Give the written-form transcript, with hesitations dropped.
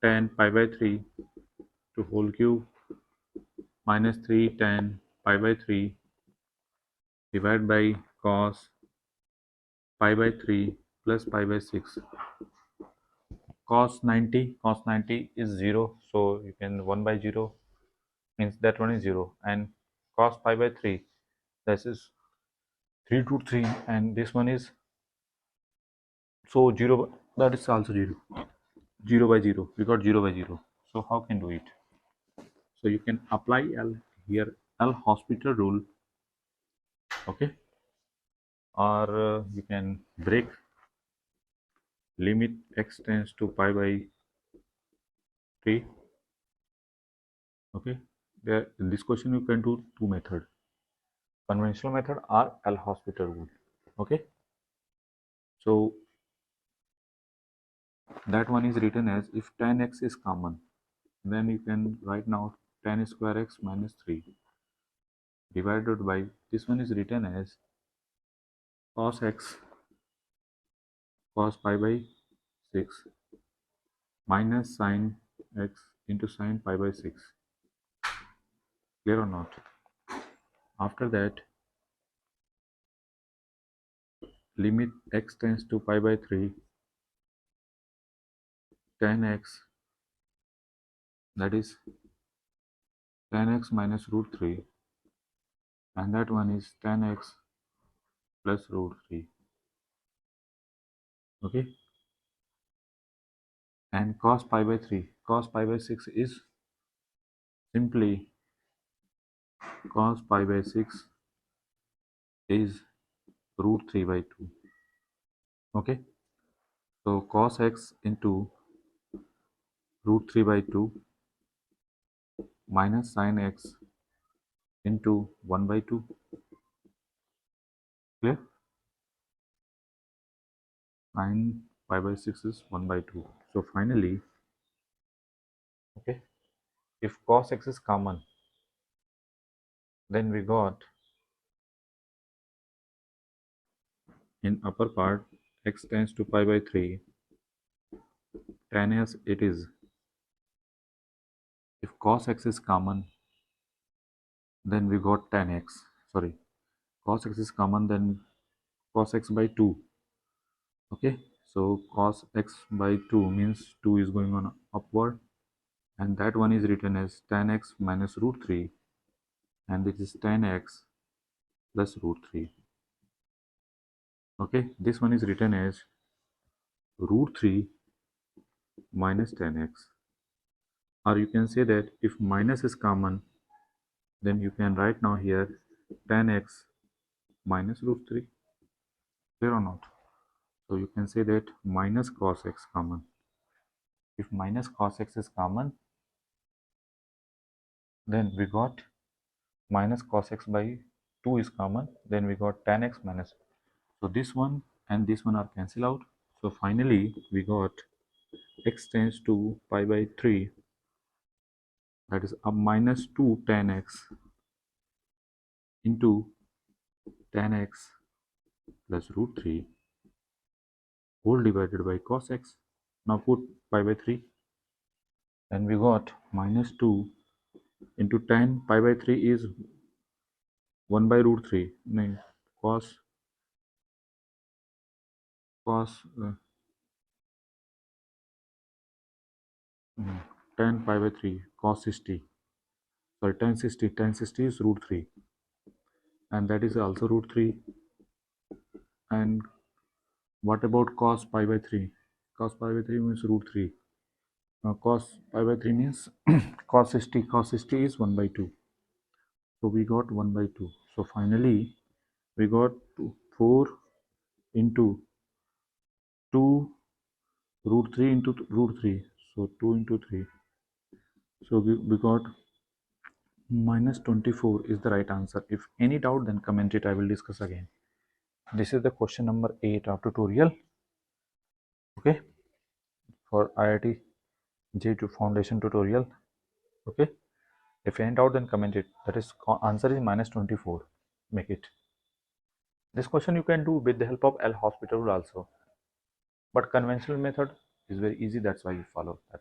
tan pi by 3 to whole cube minus 3 tan pi by 3 divided by cos pi by 3 plus pi by 6. Cos 90 is 0, so you can 1 by 0 means that one is 0, and cos pi by 3, this is 3 root 3, and this one is so 0, that is also 0. 0 by 0, we got 0 by 0. So how can do it? So you can apply here L'Hospital rule, okay, or you can break limit x tends to pi by 3. Okay, there in this question you can do two methods, conventional method or L'Hospital rule. Okay, so that one is written as if tan x is common, then you can write now tan square x minus 3 divided by, this one is written as cos x cos pi by 6 minus sin x into sin pi by 6. Clear or not? After that, limit x tends to pi by 3 tan x, that is tan x minus root 3, and that one is tan x plus root 3. Okay, and cos pi by 3, cos pi by 6 is simply cos pi by 6 is root 3 by 2. Okay, so cos x into root 3 by 2 minus sin x into 1 by 2. Clear? Sin pi by 6 is 1 by 2. So finally, okay, if cos x is common, then we got in upper part x tends to pi by 3 tan x, it is, if cos x is common, then we got tan x, sorry, cos x is common, then cos x by 2. Okay, so cos x by 2 means 2 is going on upward, and that one is written as tan x minus root 3, and this is tan x plus root 3. Okay, this one is written as root 3 minus tan x, or you can say that if minus is common, then you can write now here tan x minus root 3. Clear or not? So you can say that minus cos x common. If minus cos x is common, then we got minus cos x by 2 is common, then we got tan x minus. So this one and this one are cancelled out. So finally we got x tends to pi by 3, that is a minus 2 tan x into tan x plus root 3 whole divided by cos x. Now put pi by 3, then we got minus 2 into tan pi by 3 is 1 by root 3, no, cos tan pi by 3 cos 60, sorry, tan 60 is root 3, and that is also root 3. And what about cos pi by 3? Cos pi by 3 means root 3. Now cos pi by 3 means cos 60 is 1 by 2. So we got 1 by 2. So finally we got 4 into 2 root 3 into root 3. So 2 into 3. So we got minus 24 is the right answer. If any doubt, then comment it, I will discuss again. This is the question number 8 of tutorial, okay, for IIT-JEE foundation tutorial. Okay, if any doubt, then comment it. That is, answer is minus 24. Make it. This question you can do with the help of L'Hospital rule also, but conventional method is very easy, that's why you follow that.